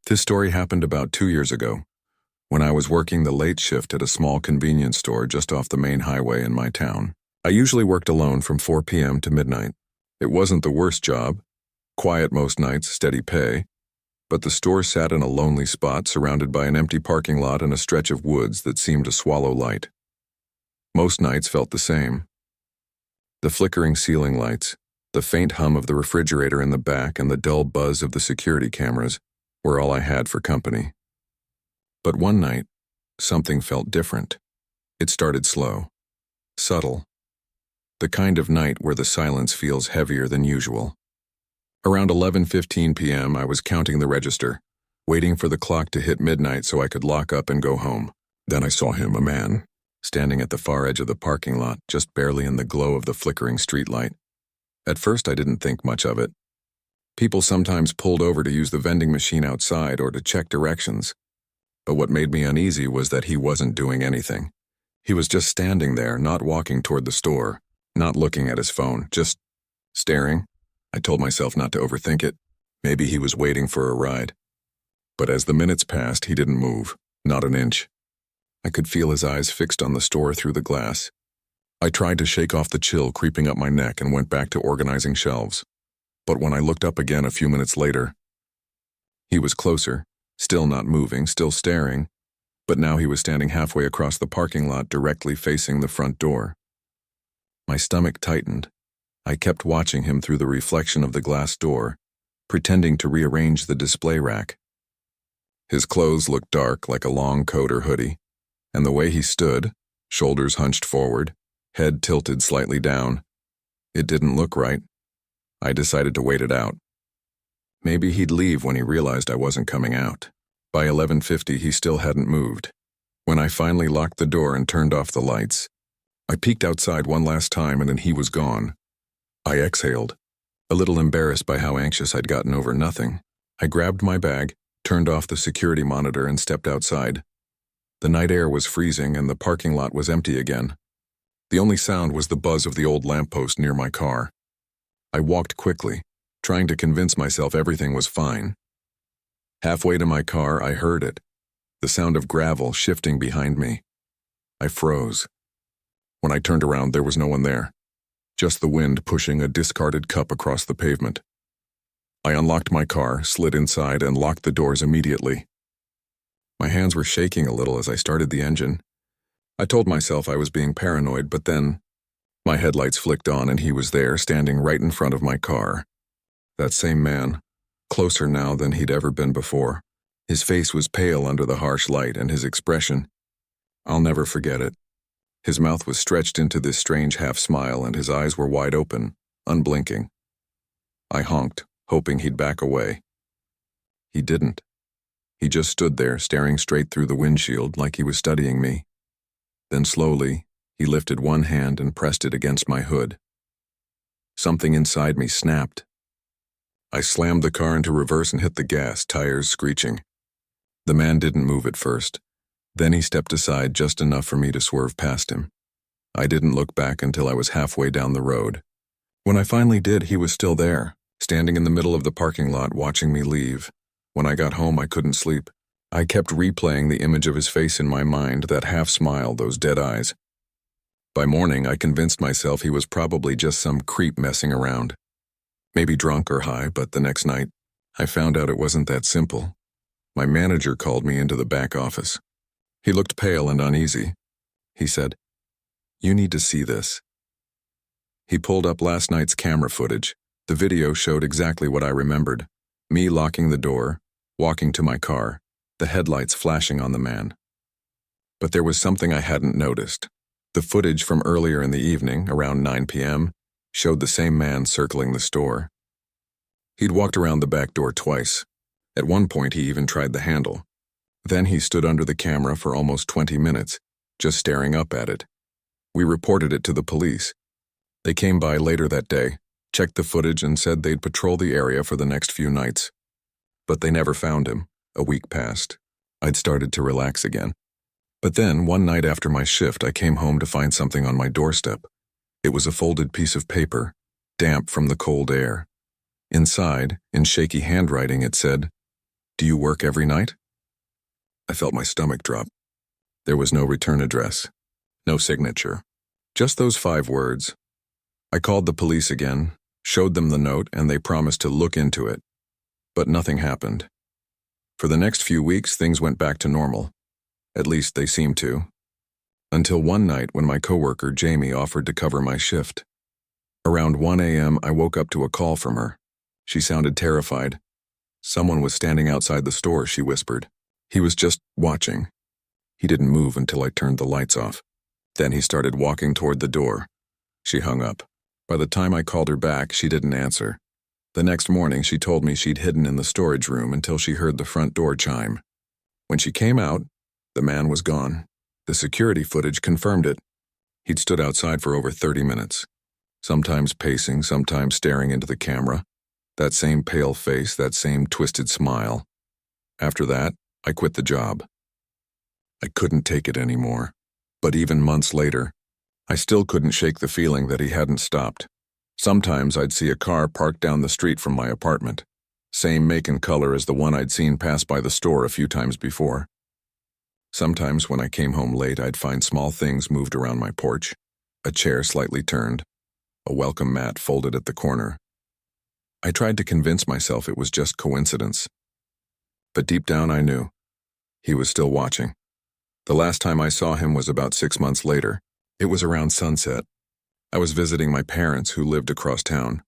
This story happened about 2 years ago, when I was working the late shift at a small convenience store just off the main highway in my town. I usually worked alone from 4 p.m. to midnight. It wasn't the worst job, quiet most nights, steady pay, but the store sat in a lonely spot surrounded by an empty parking lot and a stretch of woods that seemed to swallow light. Most nights felt the same. The flickering ceiling lights, the faint hum of the refrigerator in the back, and the dull buzz of the security cameras were all I had for company. But one night, something felt different. It started slow, subtle, the kind of night where the silence feels heavier than usual. Around 11:15 p.m., I was counting the register, waiting for the clock to hit midnight so I could lock up and go home. Then I saw him, a man, standing at the far edge of the parking lot, just barely in the glow of the flickering streetlight. At first, I didn't think much of it. People sometimes pulled over to use the vending machine outside or to check directions. But what made me uneasy was that he wasn't doing anything. He was just standing there, not walking toward the store, not looking at his phone, just staring. I told myself not to overthink it. Maybe he was waiting for a ride. But as the minutes passed, he didn't move, not an inch. I could feel his eyes fixed on the store through the glass. I tried to shake off the chill creeping up my neck and went back to organizing shelves. But when I looked up again a few minutes later, he was closer, still not moving, still staring, but now he was standing halfway across the parking lot directly facing the front door. My stomach tightened. I kept watching him through the reflection of the glass door, pretending to rearrange the display rack. His clothes looked dark, like a long coat or hoodie, and the way he stood, shoulders hunched forward, head tilted slightly down, it didn't look right. I decided to wait it out. Maybe he'd leave when he realized I wasn't coming out. By 11:50, he still hadn't moved. When I finally locked the door and turned off the lights, I peeked outside one last time and then he was gone. I exhaled, a little embarrassed by how anxious I'd gotten over nothing. I grabbed my bag, turned off the security monitor, and stepped outside. The night air was freezing and the parking lot was empty again. The only sound was the buzz of the old lamppost near my car. I walked quickly, trying to convince myself everything was fine. Halfway to my car, I heard it, the sound of gravel shifting behind me. I froze. When I turned around, there was no one there, just the wind pushing a discarded cup across the pavement. I unlocked my car, slid inside, and locked the doors immediately. My hands were shaking a little as I started the engine. I told myself I was being paranoid, but then my headlights flicked on and he was there, standing right in front of my car. That same man, closer now than he'd ever been before. His face was pale under the harsh light, and his expression, I'll never forget it. His mouth was stretched into this strange half-smile, and his eyes were wide open, unblinking. I honked, hoping he'd back away. He didn't. He just stood there, staring straight through the windshield like he was studying me. Then slowly, he lifted one hand and pressed it against my hood. Something inside me snapped. I slammed the car into reverse and hit the gas, tires screeching. The man didn't move at first. Then he stepped aside just enough for me to swerve past him. I didn't look back until I was halfway down the road. When I finally did, he was still there, standing in the middle of the parking lot watching me leave. When I got home, I couldn't sleep. I kept replaying the image of his face in my mind, that half-smile, those dead eyes. By morning, I convinced myself he was probably just some creep messing around. Maybe drunk or high, but the next night, I found out it wasn't that simple. My manager called me into the back office. He looked pale and uneasy. He said, "You need to see this." He pulled up last night's camera footage. The video showed exactly what I remembered. Me locking the door, walking to my car, the headlights flashing on the man. But there was something I hadn't noticed. The footage from earlier in the evening, around 9 p.m., showed the same man circling the store. He'd walked around the back door twice. At one point, he even tried the handle. Then he stood under the camera for almost 20 minutes, just staring up at it. We reported it to the police. They came by later that day, checked the footage, and said they'd patrol the area for the next few nights. But they never found him. A week passed. I'd started to relax again. But then, one night after my shift, I came home to find something on my doorstep. It was a folded piece of paper, damp from the cold air. Inside, in shaky handwriting, it said, "Do you work every night?" I felt my stomach drop. There was no return address, no signature, just those 5 words. I called the police again, showed them the note, and they promised to look into it. But nothing happened. For the next few weeks, things went back to normal. At least they seemed to. Until one night when my coworker, Jamie, offered to cover my shift. Around 1 a.m., I woke up to a call from her. She sounded terrified. "Someone was standing outside the store," she whispered. "He was just watching. He didn't move until I turned the lights off. Then he started walking toward the door." She hung up. By the time I called her back, she didn't answer. The next morning, she told me she'd hidden in the storage room until she heard the front door chime. When she came out, the man was gone. The security footage confirmed it. He'd stood outside for over 30 minutes, sometimes pacing, sometimes staring into the camera. That same pale face, that same twisted smile. After that, I quit the job. I couldn't take it anymore. But even months later, I still couldn't shake the feeling that he hadn't stopped. Sometimes I'd see a car parked down the street from my apartment, same make and color as the one I'd seen pass by the store a few times before. Sometimes when I came home late, I'd find small things moved around my porch, a chair slightly turned, a welcome mat folded at the corner. I tried to convince myself it was just coincidence. But deep down I knew. He was still watching. The last time I saw him was about 6 months later. It was around sunset. I was visiting my parents who lived across town.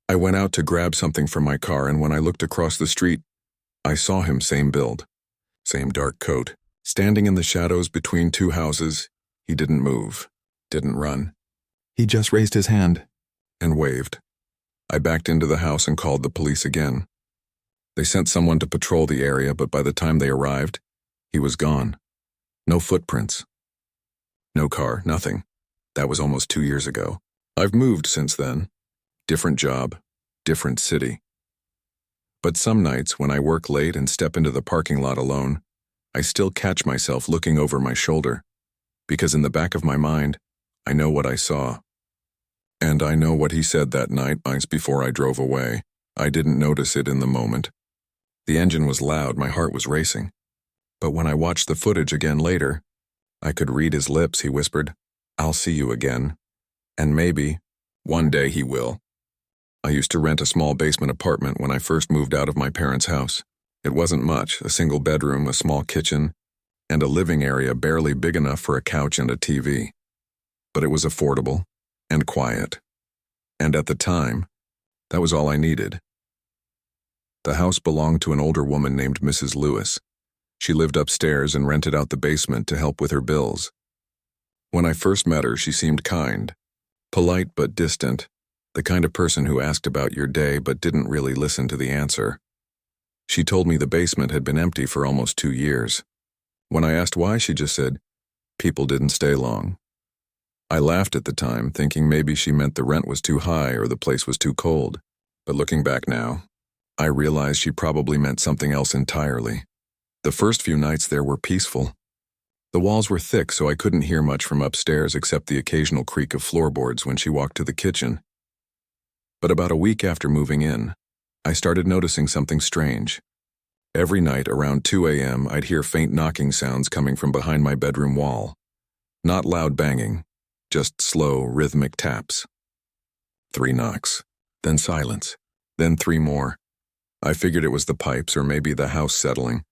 I went out to grab something from my car, and when I looked across the street, I saw him, same build, same dark coat. Standing in the shadows between 2 houses, he didn't move, didn't run. He just raised his hand and waved. I backed into the house and called the police again. They sent someone to patrol the area, but by the time they arrived, he was gone. No footprints. No car, nothing. That was almost 2 years ago. I've moved since then. Different job, different city. But some nights when I work late and step into the parking lot alone, I still catch myself looking over my shoulder, because in the back of my mind, I know what I saw. And I know what he said that night months before I drove away. I didn't notice it in the moment. The engine was loud, my heart was racing. But when I watched the footage again later, I could read his lips. He whispered, "I'll see you again. And maybe, one day he will." I used to rent a small basement apartment when I first moved out of my parents' house. It wasn't much, a single bedroom, a small kitchen, and a living area barely big enough for a couch and a TV. But it was affordable and quiet. And at the time, that was all I needed. The house belonged to an older woman named Mrs. Lewis. She lived upstairs and rented out the basement to help with her bills. When I first met her, she seemed kind, polite but distant, the kind of person who asked about your day but didn't really listen to the answer. She told me the basement had been empty for almost 2 years. When I asked why, she just said, "People didn't stay long." I laughed at the time, thinking maybe she meant the rent was too high or the place was too cold. But looking back now, I realized she probably meant something else entirely. The first few nights there were peaceful. The walls were thick, so I couldn't hear much from upstairs except the occasional creak of floorboards when she walked to the kitchen. But about a week after moving in, I started noticing something strange. Every night around 2 a.m., I'd hear faint knocking sounds coming from behind my bedroom wall. Not loud banging, just slow, rhythmic taps. 3 knocks, then silence, then 3 more. I figured it was the pipes or maybe the house settling.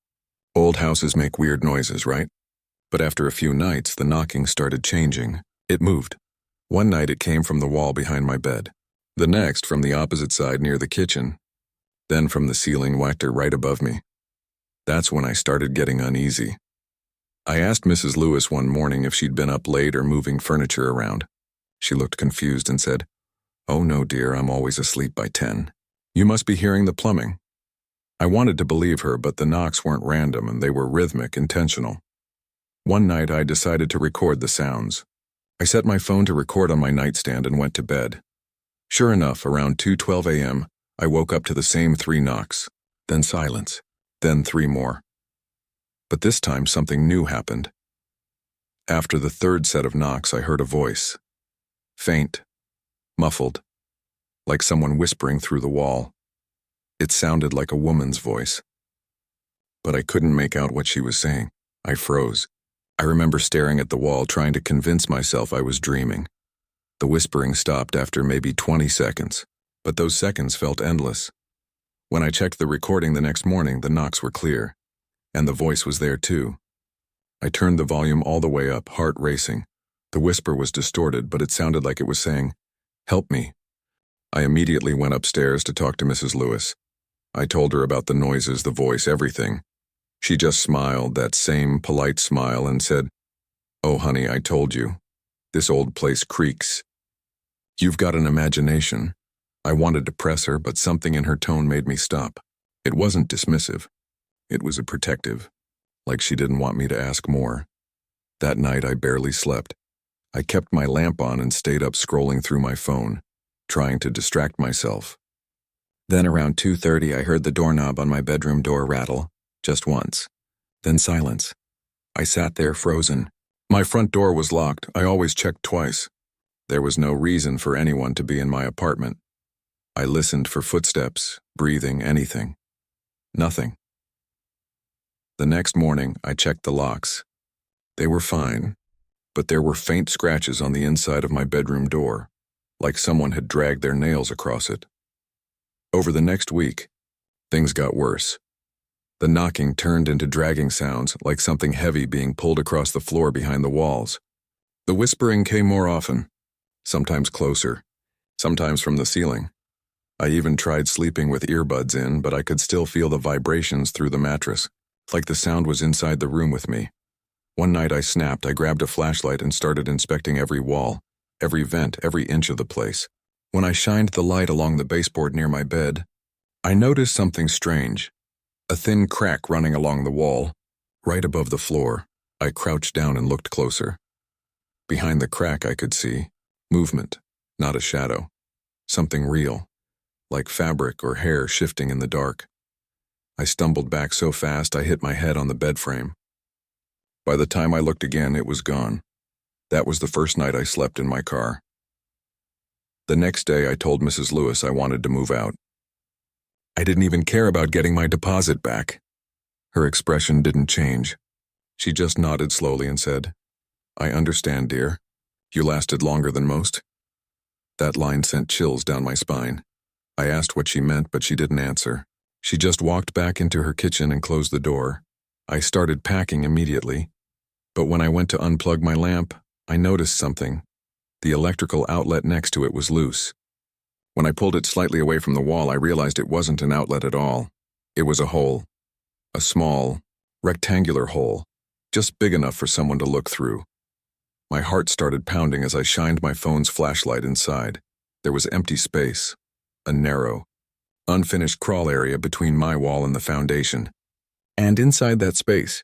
Old houses make weird noises, right? But after a few nights, the knocking started changing. It moved. One night it came from the wall behind my bed. The next from the opposite side near the kitchen. Then from the ceiling whacked right above me. That's when I started getting uneasy. I asked Mrs. Lewis one morning if she'd been up late or moving furniture around. She looked confused and said, "Oh no, dear, I'm always asleep by 10. You must be hearing the plumbing." I wanted to believe her, but the knocks weren't random and they were rhythmic, intentional. One night I decided to record the sounds. I set my phone to record on my nightstand and went to bed. Sure enough, around 2:12 a.m., I woke up to the same 3 knocks, then silence, then 3 more. But this time something new happened. After the 3rd set of knocks, I heard a voice. Faint, muffled, like someone whispering through the wall. It sounded like a woman's voice, but I couldn't make out what she was saying. I froze. I remember staring at the wall, trying to convince myself I was dreaming. The whispering stopped after maybe 20 seconds, but those seconds felt endless. When I checked the recording the next morning, the knocks were clear, and the voice was there too. I turned the volume all the way up, heart racing. The whisper was distorted, but it sounded like it was saying, "Help me." I immediately went upstairs to talk to Mrs. Lewis. I told her about the noises, the voice, everything. She just smiled, that same polite smile, and said, "Oh, honey, I told you. This old place creaks. You've got an imagination." I wanted to press her, but something in her tone made me stop. It wasn't dismissive. It was protective, like she didn't want me to ask more. That night, I barely slept. I kept my lamp on and stayed up scrolling through my phone, trying to distract myself. Then around 2:30, I heard the doorknob on my bedroom door rattle, just once. Then silence. I sat there frozen. My front door was locked. I always checked twice. There was no reason for anyone to be in my apartment. I listened for footsteps, breathing, anything. Nothing. The next morning, I checked the locks. They were fine, but there were faint scratches on the inside of my bedroom door, like someone had dragged their nails across it. Over the next week, things got worse. The knocking turned into dragging sounds, like something heavy being pulled across the floor behind the walls. The whispering came more often, sometimes closer, sometimes from the ceiling. I even tried sleeping with earbuds in, but I could still feel the vibrations through the mattress, like the sound was inside the room with me. One night I snapped. I grabbed a flashlight and started inspecting every wall, every vent, every inch of the place. When I shined the light along the baseboard near my bed, I noticed something strange. A thin crack running along the wall, right above the floor. I crouched down and looked closer. Behind the crack I could see movement, not a shadow. Something real, like fabric or hair shifting in the dark. I stumbled back so fast I hit my head on the bed frame. By the time I looked again, it was gone. That was the first night I slept in my car. The next day I told Mrs. Lewis I wanted to move out. I didn't even care about getting my deposit back. Her expression didn't change. She just nodded slowly and said, "I understand, dear. You lasted longer than most." That line sent chills down my spine. I asked what she meant, but she didn't answer. She just walked back into her kitchen and closed the door. I started packing immediately, but when I went to unplug my lamp, I noticed something. The electrical outlet next to it was loose. When I pulled it slightly away from the wall, I realized it wasn't an outlet at all. It was a hole. A small, rectangular hole, just big enough for someone to look through. My heart started pounding as I shined my phone's flashlight inside. There was empty space. A narrow, unfinished crawl area between my wall and the foundation. And inside that space,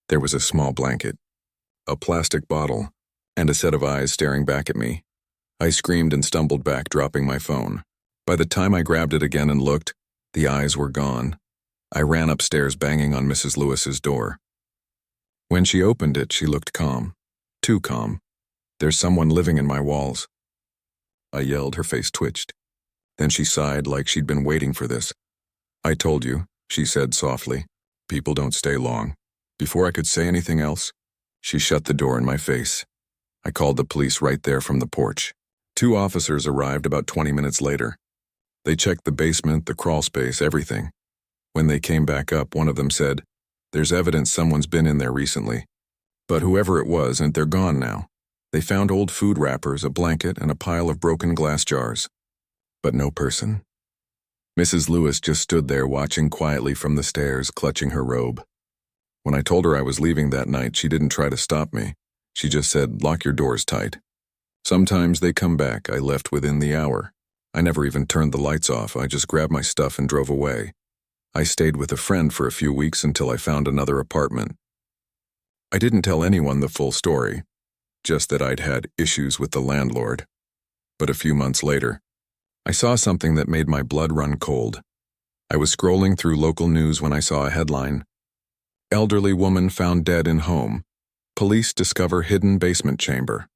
there was a small blanket, a plastic bottle, and a set of eyes staring back at me. I screamed and stumbled back, dropping my phone. By the time I grabbed it again and looked, the eyes were gone. I ran upstairs, banging on Mrs. Lewis's door. When she opened it, she looked calm. Too calm. "There's someone living in my walls." I yelled, her face twitched. Then she sighed like she'd been waiting for this. "I told you," she said softly. "People don't stay long." Before I could say anything else, she shut the door in my face. I called the police right there from the porch. 2 officers arrived about 20 minutes later. They checked the basement, the crawl space, everything. When they came back up, one of them said, "There's evidence someone's been in there recently. But whoever it was, and they're gone now. They found old food wrappers, a blanket, and a pile of broken glass jars. But no person." Mrs. Lewis just stood there watching quietly from the stairs, clutching her robe. When I told her I was leaving that night, she didn't try to stop me. She just said, "Lock your doors tight." Sometimes they come back. I left within the hour. I never even turned the lights off. I just grabbed my stuff and drove away. I stayed with a friend for a few weeks until I found another apartment. I didn't tell anyone the full story, just that I'd had issues with the landlord. But a few months later, I saw something that made my blood run cold. I was scrolling through local news when I saw a headline, "Elderly woman found dead in home. Police discover hidden basement chamber."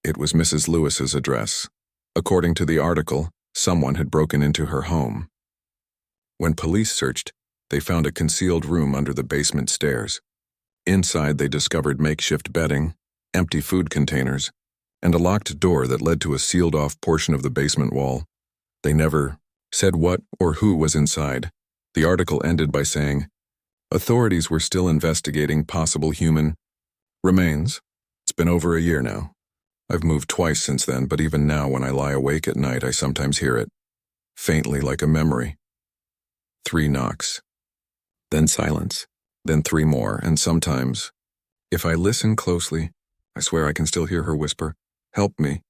It was Mrs. Lewis's address. According to the article, someone had broken into her home. When police searched, they found a concealed room under the basement stairs. Inside, they discovered makeshift bedding, empty food containers, and a locked door that led to a sealed-off portion of the basement wall. They never said what or who was inside. The article ended by saying, authorities were still investigating possible human remains. It's been over a year now. I've moved twice since then, but even now when I lie awake at night, I sometimes hear it, faintly like a memory. 3 knocks. Then silence. Then 3 more, and sometimes, if I listen closely, I swear I can still hear her whisper, "Help me."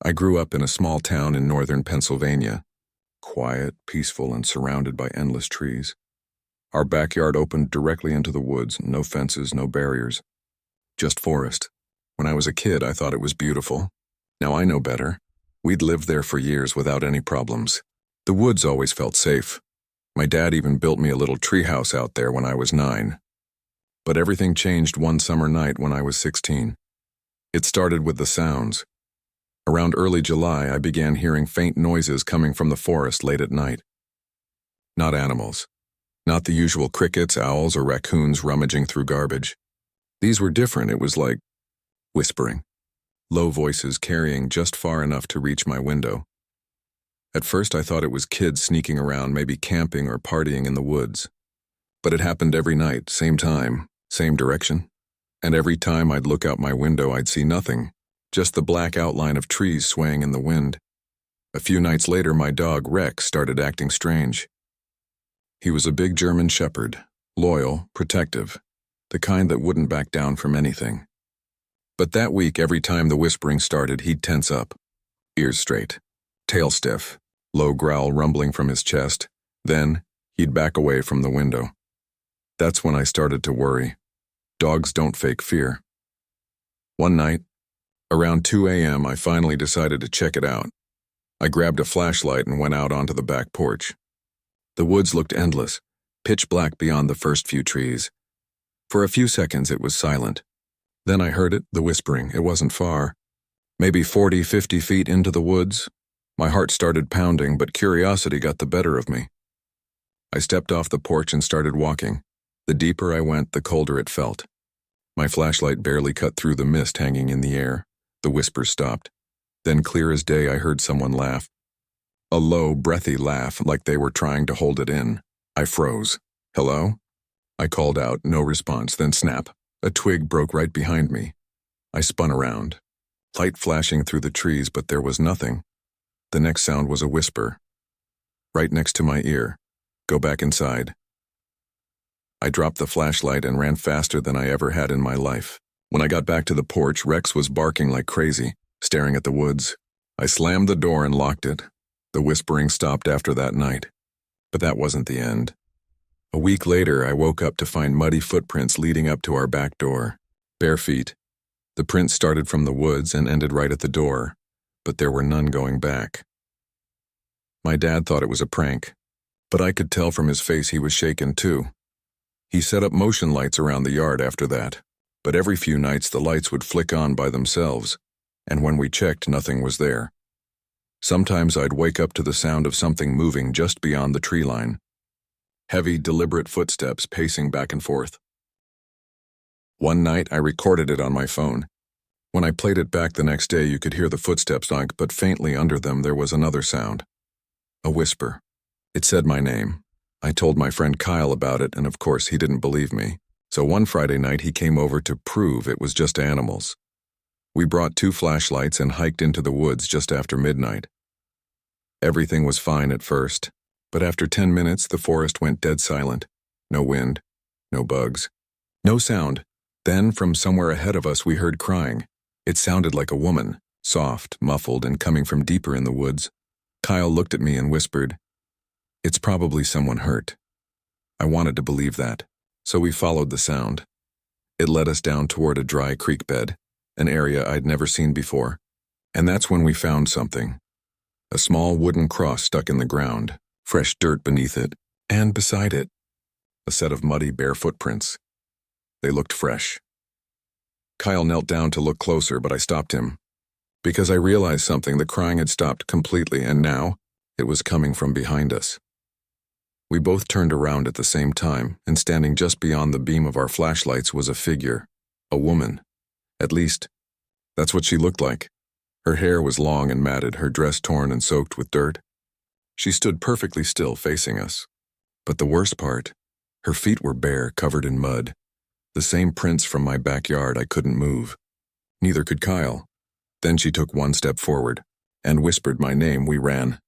I grew up in a small town in northern Pennsylvania, quiet, peaceful, and surrounded by endless trees. Our backyard opened directly into the woods, no fences, no barriers, just forest. When I was a kid, I thought it was beautiful. Now I know better. We'd lived there for years without any problems. The woods always felt safe. My dad even built me a little treehouse out there when I was 9. But everything changed one summer night when I was 16. It started with the sounds. Around early July, I began hearing faint noises coming from the forest late at night. Not animals. Not the usual crickets, owls, or raccoons rummaging through garbage. These were different. It was like whispering. Low voices carrying just far enough to reach my window. At first I thought it was kids sneaking around, maybe camping or partying in the woods. But it happened every night, same time, same direction. And every time I'd look out my window, I'd see nothing, just the black outline of trees swaying in the wind. A few nights later, my dog, Rex, started acting strange. He was a big German shepherd, loyal, protective, the kind that wouldn't back down from anything. But that week, every time the whispering started, he'd tense up, ears straight, tail stiff, low growl rumbling from his chest. Then, he'd back away from the window. That's when I started to worry. Dogs don't fake fear. One night, around 2 a.m., I finally decided to check it out. I grabbed a flashlight and went out onto the back porch. The woods looked endless, pitch black beyond the first few trees. For a few seconds, it was silent. Then I heard it, the whispering. It wasn't far. Maybe 40, 50 feet into the woods. My heart started pounding, but curiosity got the better of me. I stepped off the porch and started walking. The deeper I went, the colder it felt. My flashlight barely cut through the mist hanging in the air. The whispers stopped. Then, clear as day, I heard someone laugh. A low, breathy laugh, like they were trying to hold it in. I froze. "Hello?" I called out, no response, then snap. A twig broke right behind me. I spun around. Light flashing through the trees, but there was nothing. The next sound was a whisper. Right next to my ear. "Go back inside." I dropped the flashlight and ran faster than I ever had in my life. When I got back to the porch, Rex was barking like crazy, staring at the woods. I slammed the door and locked it. The whispering stopped after that night. But that wasn't the end. A week later, I woke up to find muddy footprints leading up to our back door. Bare feet. The prints started from the woods and ended right at the door, but there were none going back. My dad thought it was a prank, but I could tell from his face he was shaken too. He set up motion lights around the yard after that, but every few nights the lights would flick on by themselves, and when we checked, nothing was there. Sometimes I'd wake up to the sound of something moving just beyond the tree line. Heavy, deliberate footsteps pacing back and forth. One night, I recorded it on my phone. When I played it back the next day, you could hear the footsteps, but faintly under them there was another sound. A whisper. It said my name. I told my friend Kyle about it, and of course he didn't believe me. So one Friday night, he came over to prove it was just animals. We brought 2 flashlights and hiked into the woods just after midnight. Everything was fine at first. But after 10 minutes, the forest went dead silent. No wind, no bugs, no sound. Then, from somewhere ahead of us, we heard crying. It sounded like a woman, soft, muffled, and coming from deeper in the woods. Kyle looked at me and whispered, "It's probably someone hurt." I wanted to believe that, so we followed the sound. It led us down toward a dry creek bed, an area I'd never seen before. And that's when we found something. A small wooden cross stuck in the ground. Fresh dirt beneath it, and beside it, a set of muddy, bare footprints. They looked fresh. Kyle knelt down to look closer, but I stopped him. Because I realized something, the crying had stopped completely, and now it was coming from behind us. We both turned around at the same time, and standing just beyond the beam of our flashlights was a figure, a woman. At least, that's what she looked like. Her hair was long and matted, her dress torn and soaked with dirt. She stood perfectly still, facing us. But the worst part, her feet were bare, covered in mud. The same prints from my backyard. I couldn't move. Neither could Kyle. Then she took one step forward and whispered my name. We ran.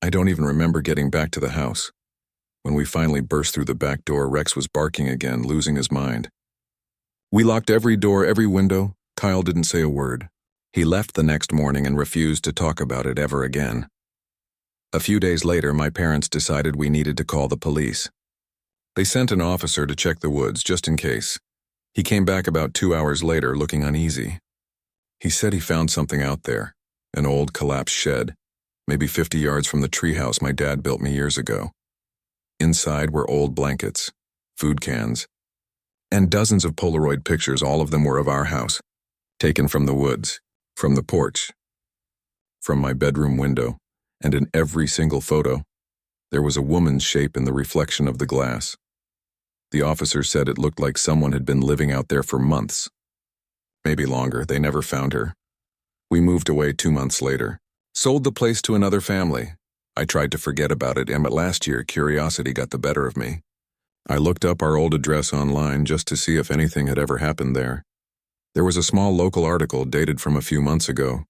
I don't even remember getting back to the house. When we finally burst through the back door, Rex was barking again, losing his mind. We locked every door, every window. Kyle didn't say a word. He left the next morning and refused to talk about it ever again. A few days later, my parents decided we needed to call the police. They sent an officer to check the woods, just in case. He came back about 2 hours later, looking uneasy. He said he found something out there, an old collapsed shed, maybe 50 yards from the treehouse my dad built me years ago. Inside were old blankets, food cans, and dozens of Polaroid pictures. All of them were of our house, taken from the woods, from the porch, from my bedroom window, and in every single photo, there was a woman's shape in the reflection of the glass. The officer said it looked like someone had been living out there for months. Maybe longer. They never found her. We moved away 2 months later, sold the place to another family. I tried to forget about it, but last year, curiosity got the better of me. I looked up our old address online just to see if anything had ever happened there. There was a small local article dated from a few months ago.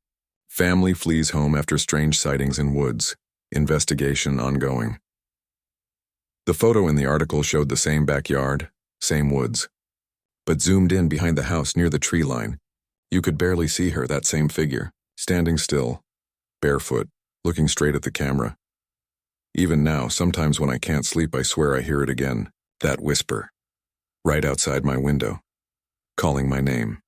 Family flees home after strange sightings in woods. Investigation ongoing. The photo in the article showed the same backyard, same woods. But zoomed in behind the house near the tree line, you could barely see her, that same figure, standing still, barefoot, looking straight at the camera. Even now, sometimes when I can't sleep, I swear I hear it again, that whisper, right outside my window, calling my name.